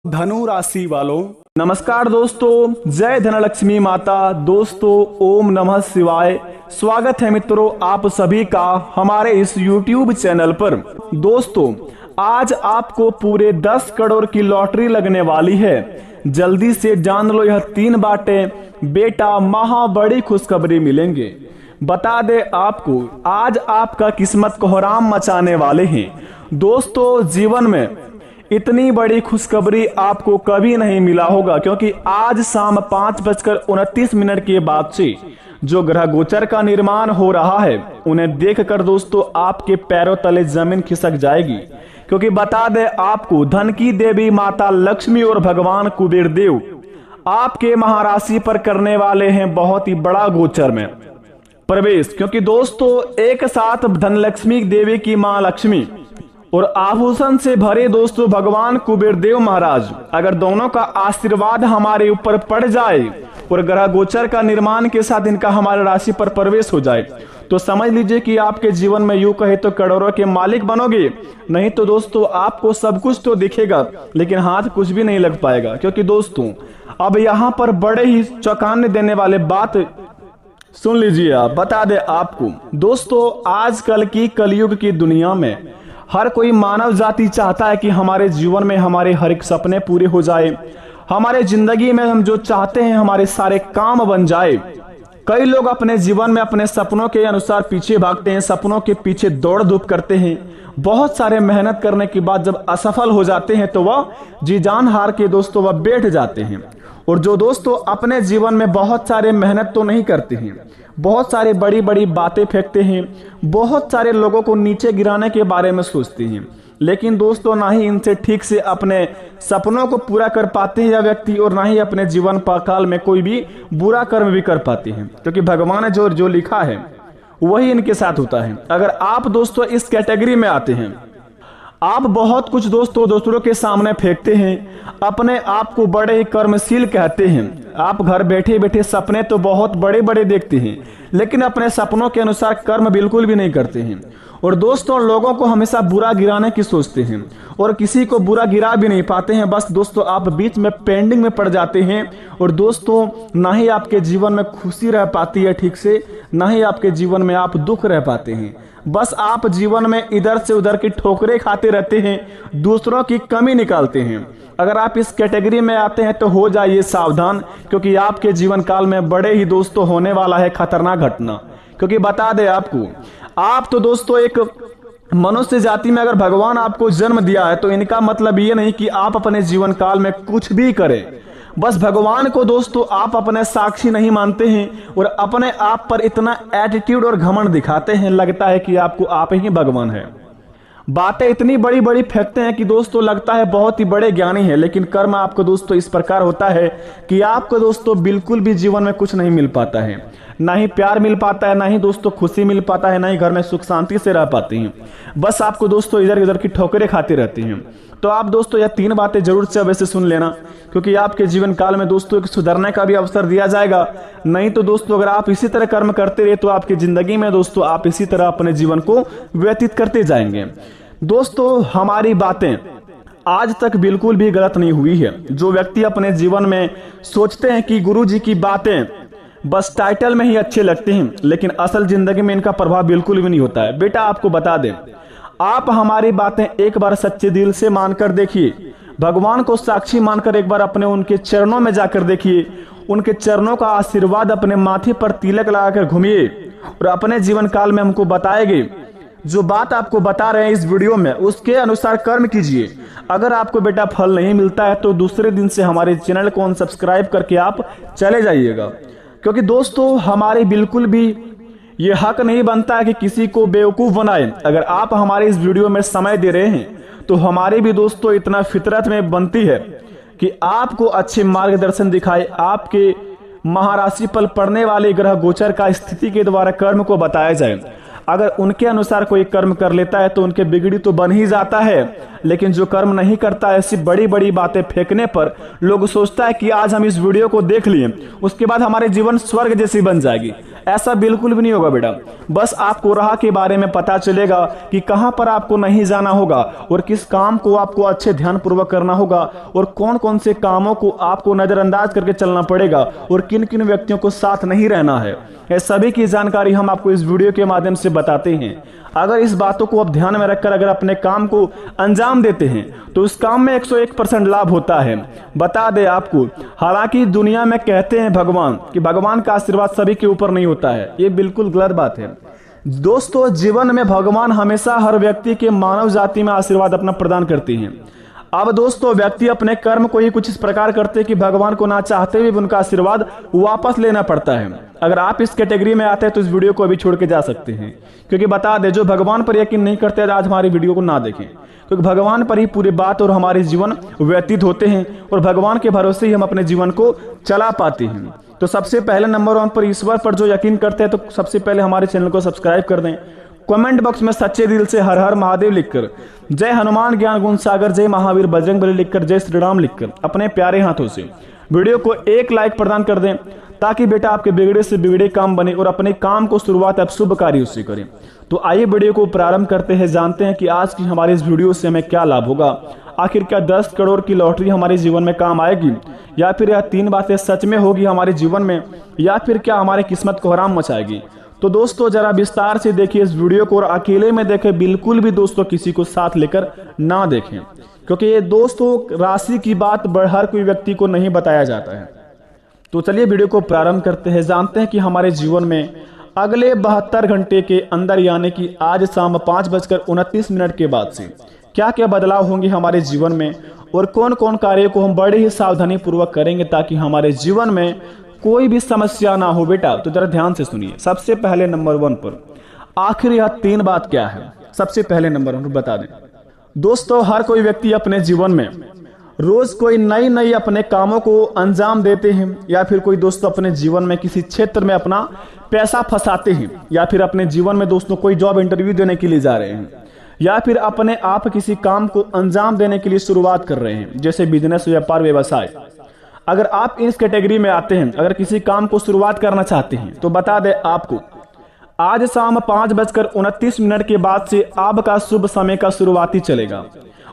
धनु राशि वालों, नमस्कार दोस्तों। जय धनलक्ष्मी माता। दोस्तों ओम नमः शिवाय। स्वागत है मित्रों आप सभी का हमारे इस YouTube चैनल पर। दोस्तों आज आपको पूरे 10 करोड़ की लॉटरी लगने वाली है। जल्दी से जान लो यह 3 बातें बेटा, महा बड़ी खुशखबरी मिलेंगे। बता दे आपको आज आपका किस्मत कोहराम मचाने वाले हैं। दोस्तों जीवन में इतनी बड़ी खुशखबरी आपको कभी नहीं मिला होगा, क्योंकि आज शाम 5:29 के बाद से जो ग्रह गोचर का निर्माण हो रहा है उन्हें देखकर दोस्तों आपके पैरों तले जमीन खिसक जाएगी। क्योंकि बता दे आपको धन की देवी माता लक्ष्मी और भगवान कुबेर देव आपके महाराशि पर करने वाले हैं बहुत ही बड़ा गोचर में प्रवेश। क्योंकि दोस्तों एक साथ धनलक्ष्मी देवी की मां लक्ष्मी और आभूषण से भरे दोस्तों भगवान कुबेर देव महाराज, अगर दोनों का आशीर्वाद हमारे ऊपर पड़ जाए और ग्रह गोचर का निर्माण के साथ इनका हमारे राशि पर प्रवेश हो जाए तो समझ लीजिए कि आपके जीवन में यूं कहे तो करोड़ों के मालिक बनोगे। नहीं तो दोस्तों आपको सब कुछ तो दिखेगा लेकिन हाथ कुछ भी नहीं लग पाएगा। क्योंकि दोस्तों अब यहाँ पर बड़े ही चौंकाने देने वाले बात सुन लीजिए आप। बता दे आपको दोस्तों आजकल की कलयुग की दुनिया में हर कोई मानव जाति चाहता है कि हमारे जीवन में हमारे हर एक सपने पूरे हो जाए, हमारे जिंदगी में हम जो चाहते हैं हमारे सारे काम बन जाए। कई लोग अपने जीवन में अपने सपनों के अनुसार पीछे भागते हैं, सपनों के पीछे दौड़ धूप करते हैं। बहुत सारे मेहनत करने के बाद जब असफल हो जाते हैं तो वह जी जान हार के दोस्तों वह बैठ जाते हैं। और जो दोस्तों अपने जीवन में बहुत सारे मेहनत तो नहीं करते हैं, बहुत सारे बड़ी बड़ी बातें फेंकते हैं, बहुत सारे लोगों को नीचे गिराने के बारे में सोचते हैं, लेकिन दोस्तों ना ही इनसे ठीक से अपने सपनों को पूरा कर पाते हैं यह व्यक्ति, और ना ही अपने जीवन काल में कोई भी बुरा कर्म भी कर पाते हैं। क्योंकि भगवान ने जो लिखा है वही इनके साथ होता है। अगर आप दोस्तों इस कैटेगरी में आते हैं, आप बहुत कुछ दोस्तों दूसरों के सामने फेंकते हैं, अपने आप को बड़े ही कर्मशील कहते हैं। आप घर बैठे बैठे सपने तो बहुत बड़े बड़े देखते हैं लेकिन अपने सपनों के अनुसार कर्म बिल्कुल भी नहीं करते हैं। और दोस्तों लोगों को हमेशा बुरा गिराने की सोचते हैं और किसी को बुरा गिरा भी नहीं पाते हैं। बस दोस्तों आप बीच में पेंडिंग में पड़ जाते हैं और दोस्तों ना ही आपके जीवन में खुशी रह पाती है ठीक से, ना ही आपके जीवन में आप दुख रह पाते हैं। बस आप जीवन में इधर से उधर की ठोकरें खाते रहते हैं, दूसरों की कमी निकालते हैं। अगर आप इस कैटेगरी में आते हैं तो हो जाइए सावधान, क्योंकि आपके जीवन काल में बड़े ही दोस्तों होने वाला है खतरनाक घटना। क्योंकि बता दे आपको, आप तो दोस्तों एक मनुष्य जाति में अगर भगवान आपको जन्म दिया है तो इनका मतलब ये नहीं कि आप अपने जीवन काल में कुछ भी करें। बस भगवान को दोस्तों आप अपने साक्षी नहीं मानते हैं और अपने आप पर इतना एटीट्यूड और घमंड दिखाते हैं, लगता है कि आपको आप ही भगवान है। बातें इतनी बड़ी बड़ी फेंकते हैं कि दोस्तों लगता है बहुत ही बड़े ज्ञानी है, लेकिन कर्म आपको दोस्तों इस प्रकार होता है कि आपको दोस्तों बिल्कुल भी जीवन में कुछ नहीं मिल पाता है। ना ही प्यार मिल पाता है, ना ही दोस्तों खुशी मिल पाता है, ना ही घर में सुख शांति से रह पाते हैं। बस आपको दोस्तों इधर उधर की ठोकरें खाते रहते हैं। तो आप दोस्तों यह 3 बातें जरूर से वैसे सुन लेना, क्योंकि आपके जीवन काल में दोस्तों एक सुधरने का भी अवसर दिया जाएगा। नहीं तो दोस्तों अगर आप इसी तरह कर्म करते रहे तो आपकी जिंदगी में दोस्तों आप इसी तरह अपने जीवन को व्यतीत करते जाएंगे। दोस्तों हमारी बातें आज तक बिल्कुल भी गलत नहीं हुई है। जो व्यक्ति अपने जीवन में सोचते हैं कि गुरु जी की बातें बस टाइटल में ही अच्छे लगते हैं लेकिन असल जिंदगी में इनका प्रभाव बिल्कुल भी नहीं होता है, बेटा आपको बता दें, आप हमारी बातें एक बार सच्चे दिल से मानकर देखिए, भगवान को साक्षी मानकर एक बार अपने उनके चरणों में जाकर देखिए, उनके चरणों का आशीर्वाद अपने माथे पर तिलक लगाकर घूमिए और अपने जीवन काल में हमको बताएंगे। जो बात आपको बता रहे हैं इस वीडियो में उसके अनुसार कर्म कीजिए। अगर आपको बेटा फल नहीं मिलता है तो दूसरे दिन से हमारे चैनल को अनसब्सक्राइब करके आप चले जाइएगा। क्योंकि दोस्तों हमारे बिल्कुल भी ये हक नहीं बनता है कि किसी को बेवकूफ बनाए। अगर आप हमारे इस वीडियो में समय दे रहे हैं तो हमारे भी दोस्तों इतना फितरत में बनती है कि आपको अच्छे मार्गदर्शन दिखाए, आपके महाराशि पर पड़ने वाले ग्रह गोचर का स्थिति के द्वारा कर्म को बताया जाए। अगर उनके अनुसार कोई कर्म कर लेता है तो उनके बिगड़ी तो बन ही जाता है, लेकिन जो कर्म नहीं करता है, ऐसी बड़ी बड़ी बातें फेंकने पर लोग सोचता है कि आज हम इस वीडियो को देख लिए उसके बाद हमारे जीवन स्वर्ग जैसी बन जाएगी। ऐसा बिल्कुल भी नहीं होगा बेटा। बस आपको राह के बारे में पता चलेगा कि कहां पर आपको नहीं जाना होगा और किस काम को आपको अच्छे ध्यान पूर्वक करना होगा और कौन कौन से कामों को आपको नजरअंदाज करके चलना पड़ेगा और किन किन व्यक्तियों को साथ नहीं रहना है। ये सभी की जानकारी हम आपको इस वीडियो के माध्यम से बताते हैं। अगर इस बातों को आप ध्यान में रखकर अगर अपने काम को अंजाम देते हैं तो उस काम में 101% लाभ होता है। बता दे आपको, हालांकि दुनिया में कहते हैं भगवान कि भगवान का आशीर्वाद सभी के ऊपर नहीं होता है, ये बिल्कुल गलत बात है दोस्तों। जीवन में भगवान हमेशा हर व्यक्ति के मानव जाति में आशीर्वाद अपना प्रदान करते हैं। अब दोस्तों व्यक्ति अपने कर्म को ही कुछ इस प्रकार करते हैं कि भगवान को ना चाहते हुए भी उनका आशीर्वाद वापस लेना पड़ता है। अगर आप इस कैटेगरी में आते हैं तो इस वीडियो को अभी छोड़ के जा सकते हैं, क्योंकि बता दे जो भगवान पर यकीन नहीं करते आज हमारी वीडियो को ना देखें, क्योंकि भगवान पर ही पूरी बात और हमारे जीवन व्यतीत होते हैं और भगवान के भरोसे ही हम अपने जीवन को चला पाते हैं। तो सबसे पहले नंबर 1 पर ईश्वर पर जो यकीन करते हैं तो सबसे पहले हमारे चैनल को सब्सक्राइब कर दें। कमेंट बॉक्स में सच्चे दिल से हर हर महादेव लिखकर, जय हनुमान ज्ञान गुण सागर, जय महावीर बजरंगबली लिखकर, जय श्री राम लिखकर अपने प्यारे हाथों से वीडियो को एक लाइक प्रदान कर दें, ताकि बेटा आपके बिगड़े से बिगड़े काम बने और अपने काम को शुरुआत आप शुभ कार्यों से करें। तो आइए वीडियो को प्रारंभ करते हैं, जानते हैं कि आज की हमारे इस वीडियो से हमें क्या लाभ होगा। आखिर क्या 10 करोड़ की लॉटरी हमारे जीवन में काम आएगी, या फिर यह 3 बातें सच में होगी हमारे जीवन में, या फिर क्या हमारे किस्मत को हराम मचाएगी। तो दोस्तों जरा विस्तार से देखिए इस वीडियो को और अकेले में देखें, बिल्कुल भी दोस्तों किसी को साथ लेकर ना देखें, क्योंकि ये दोस्तों राशि की बात हर कोई व्यक्ति को नहीं बताया जाता है। तो चलिए वीडियो को प्रारंभ करते हैं, जानते हैं कि हमारे जीवन में अगले 72 घंटे के अंदर यानी कि आज शाम 5:29 के बाद से क्या क्या बदलाव होंगे हमारे जीवन में और कौन कौन कार्य को हम बड़े ही सावधानी पूर्वक करेंगे ताकि हमारे जीवन में कोई भी समस्या ना हो। बेटा तो जरा ध्यान से सुनिए। सबसे पहले नंबर 1 पर आखिर यह 3 बात क्या है, सबसे पहले नंबर 1 पर बता दें दोस्तों। हर कोई व्यक्ति अपने जीवन में रोज कोई नई नई अपने कामों को अंजाम देते हैं, या फिर कोई दोस्तों अपने जीवन में किसी क्षेत्र में अपना पैसा फंसाते हैं, या फिर अपने जीवन में दोस्तों कोई जॉब इंटरव्यू देने के लिए जा रहे हैं, या फिर अपने आप किसी काम को अंजाम देने के लिए शुरुआत कर रहे हैं, जैसे बिजनेस, व्यापार, व्यवसाय। अगर आप इस कैटेगरी में आते हैं, अगर किसी काम को शुरुआत करना चाहते हैं तो बता दें आपको आज शाम 5:29 के बाद से आपका शुभ समय का शुरुआती चलेगा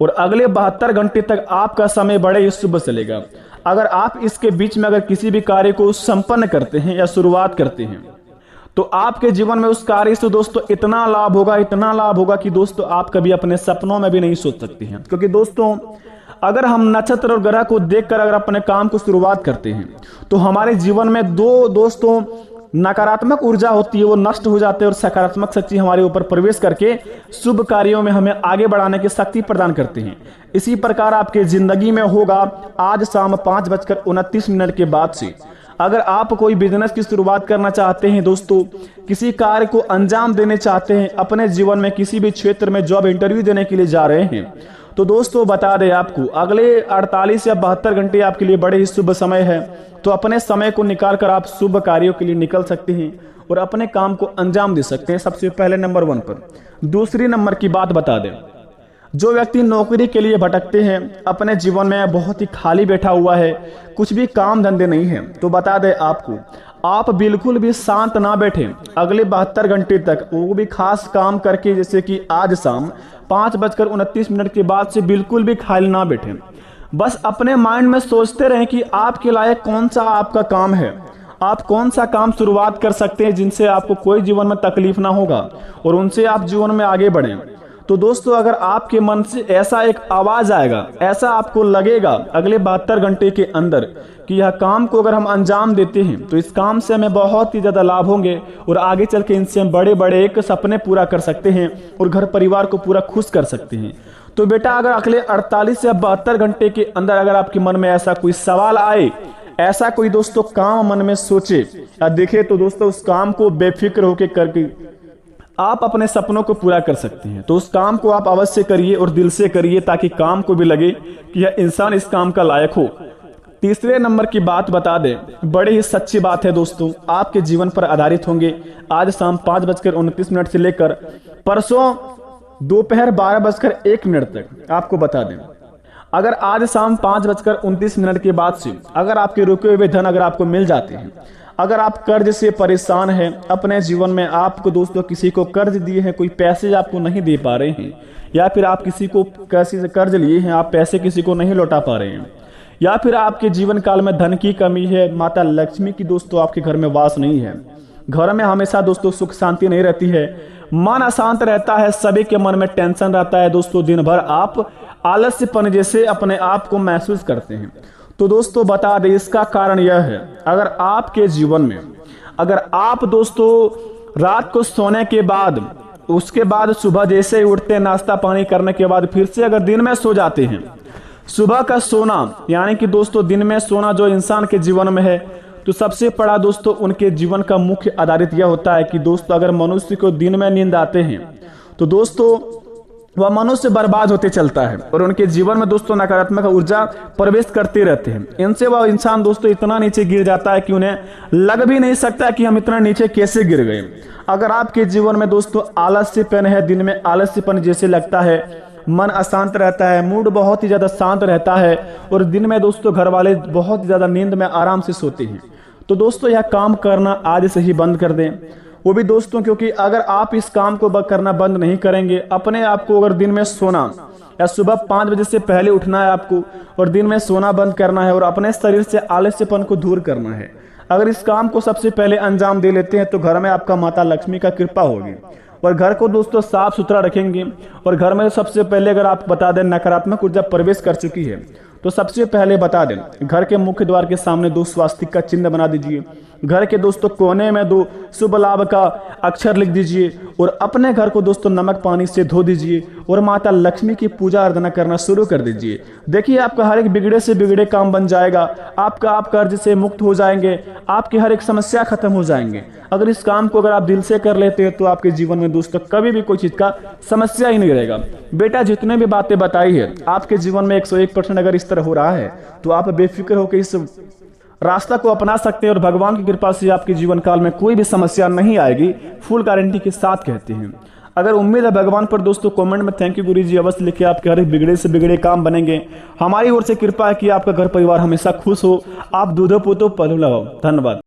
और अगले 72 घंटे तक आपका समय बड़े ही शुभ चलेगा। अगर आप इसके बीच में अगर किसी भी कार्य को संपन्न करते हैं या शुरुआत करते हैं तो आपके जीवन में उस कार्य से दोस्तों इतना लाभ होगा कि दोस्तों आप कभी अपने सपनों में भी नहीं सोच सकते हैं। क्योंकि दोस्तों अगर हम नक्षत्र और ग्रह को देखकर अगर अपने काम को शुरुआत करते हैं तो हमारे जीवन में दोस्तों नकारात्मक ऊर्जा होती है वो नष्ट हो जाते हैं और सकारात्मक शक्ति हमारे ऊपर प्रवेश करके शुभ कार्यों में हमें आगे बढ़ाने की शक्ति प्रदान करते हैं। इसी प्रकार आपके जिंदगी में होगा आज शाम 5:29 के बाद से। अगर आप कोई बिजनेस की शुरुआत करना चाहते हैं दोस्तों, किसी कार्य को अंजाम देने चाहते हैं, अपने जीवन में किसी भी क्षेत्र में जॉब इंटरव्यू देने के लिए जा रहे हैं, तो दोस्तों बता दें आपको अगले 48 या 72 घंटे आपके लिए बड़े ही शुभ समय है। तो अपने समय को निकाल कर आप शुभ कार्यों के लिए निकल सकते हैं और अपने काम को अंजाम दे सकते हैं, सबसे पहले नंबर 1 पर। दूसरी नंबर की बात बता दें, जो व्यक्ति नौकरी के लिए भटकते हैं, अपने जीवन में बहुत ही खाली बैठा हुआ है, कुछ भी काम धंधे नहीं है, तो बता दें आपको आप बिल्कुल भी शांत ना बैठे अगले 72 घंटे तक, वो भी खास काम करके, जैसे कि आज शाम 5:29 के बाद से बिल्कुल भी खाली ना बैठे। बस अपने माइंड में सोचते रहें कि आपके लायक कौन सा आपका काम है, आप कौन सा काम शुरुआत कर सकते हैं जिनसे आपको कोई जीवन में तकलीफ ना होगा और उनसे आप जीवन में आगे बढ़ें। तो दोस्तों अगर आपके मन से ऐसा एक आवाज आएगा, ऐसा आपको लगेगा अगले 72 घंटे के अंदर कि यह काम को अगर हम अंजाम देते हैं तो इस काम से हमें बहुत ही ज्यादा लाभ होंगे और आगे चल के इनसे हम बड़े बड़े एक सपने पूरा कर सकते हैं और घर परिवार को पूरा खुश कर सकते हैं। तो बेटा अगर अगले 48 या 72 घंटे के अंदर अगर आपके मन में ऐसा कोई सवाल आए, ऐसा कोई दोस्तों काम मन में सोचे या देखे, तो दोस्तों उस काम को बेफिक्र होकर करके आप अपने सपनों को पूरा कर सकते हैं। तो उस काम को आप अवश्य करिए और दिल से करिए, ताकि काम को भी लगे कि यह इंसान इस काम का लायक हो। तीसरे नंबर की बात बता दें, बड़ी ही सच्ची बात है दोस्तों, आपके जीवन पर आधारित होंगे। आज शाम 5:29 से लेकर परसों दोपहर 12:01 तक आपको बता दें, अगर आज शाम 5:29 के बाद से अगर आपके रुके हुए धन अगर आपको मिल जाते हैं, अगर आप कर्ज से परेशान हैं अपने जीवन में, आपको दोस्तों किसी को कर्ज दिए हैं, कोई पैसे आपको नहीं दे पा रहे हैं, या फिर आप किसी को किसी से कर्ज लिए हैं, आप पैसे किसी को नहीं लौटा पा रहे हैं, या फिर आपके जीवन काल में धन की कमी है, माता लक्ष्मी की दोस्तों आपके घर में वास नहीं है, घर में हमेशा दोस्तों सुख शांति नहीं रहती है, मन अशांत रहता है, सभी के मन में टेंशन रहता है दोस्तों, दिन भर आप आलस्यपन जैसे अपने आप को महसूस करते हैं। तो दोस्तों बता दें, इसका कारण यह है, अगर आपके जीवन में अगर आप दोस्तों रात को सोने के बाद उसके बाद सुबह जैसे ही उठते हैं, नाश्ता पानी करने के बाद फिर से अगर दिन में सो जाते हैं, सुबह का सोना यानी कि दोस्तों दिन में सोना जो इंसान के जीवन में है, तो सबसे बड़ा दोस्तों उनके जीवन का मुख्य आधारित यह होता है कि दोस्तों अगर मनुष्य को दिन में नींद आते हैं तो दोस्तों वह मनुष्य बर्बाद होते चलता है और उनके जीवन में दोस्तों नकारात्मक ऊर्जा प्रवेश करते रहते हैं। इनसे वह इंसान दोस्तों इतना नीचे गिर जाता है कि उन्हें लग भी नहीं सकता कि हम इतना नीचे कैसे गिर गए। अगर आपके जीवन में दोस्तों आलस्यपन है, दिन में आलस्यपन जैसे लगता है, मन अशांत रहता है, मूड बहुत ही ज्यादा शांत रहता है और दिन में दोस्तों घर वाले बहुत ज्यादा नींद में आराम से सोते हैं, तो दोस्तों यह काम करना आज से ही बंद कर दें। वो भी दोस्तों क्योंकि अगर आप इस काम को करना बंद नहीं करेंगे, अपने आप को अगर दिन में सोना या सुबह 5 बजे से पहले उठना है आपको और दिन में सोना बंद करना है और अपने शरीर से आलस्यपन को दूर करना है, अगर इस काम को सबसे पहले अंजाम दे लेते हैं तो घर में आपका माता लक्ष्मी का कृपा होगी और घर को दोस्तों साफ सुथरा रखेंगे। और घर में सबसे पहले अगर आप बता दें नकारात्मक ऊर्जा प्रवेश कर चुकी है तो सबसे पहले बता दें घर के मुख्य द्वार के सामने 2 स्वास्तिक का चिन्ह बना दीजिए, घर के दोस्तों कोने में 2 शुभ लाभ का अक्षर लिख दीजिए और अपने घर को दोस्तों नमक पानी से धो दीजिए और माता लक्ष्मी की पूजा अर्चना करना शुरू कर दीजिए। देखिए आपका हर एक बिगड़े से बिगड़े काम बन जाएगा, आप कर्ज से मुक्त हो जाएंगे, आपकी हर एक समस्या खत्म हो जाएंगे। अगर इस काम को अगर आप दिल से कर लेते हैं तो आपके जीवन में दोस्तों कभी भी कोई चीज का समस्या ही नहीं रहेगा। बेटा जितने भी बातें बताई है आपके जीवन में 101% अगर इस तरह हो रहा है तो आप बेफिक्र होकर इस रास्ता को अपना सकते हैं और भगवान की कृपा से आपके जीवन काल में कोई भी समस्या नहीं आएगी, फुल गारंटी के साथ कहते हैं। अगर उम्मीद है भगवान पर दोस्तों कमेंट में थैंक यू गुरुजी अवश्य लिखे, आपके हर एक बिगड़े से बिगड़े काम बनेंगे। हमारी ओर से कृपा है कि आपका घर परिवार हमेशा खुश हो, आप दूधो पुतो पलो लगाओ। धन्यवाद।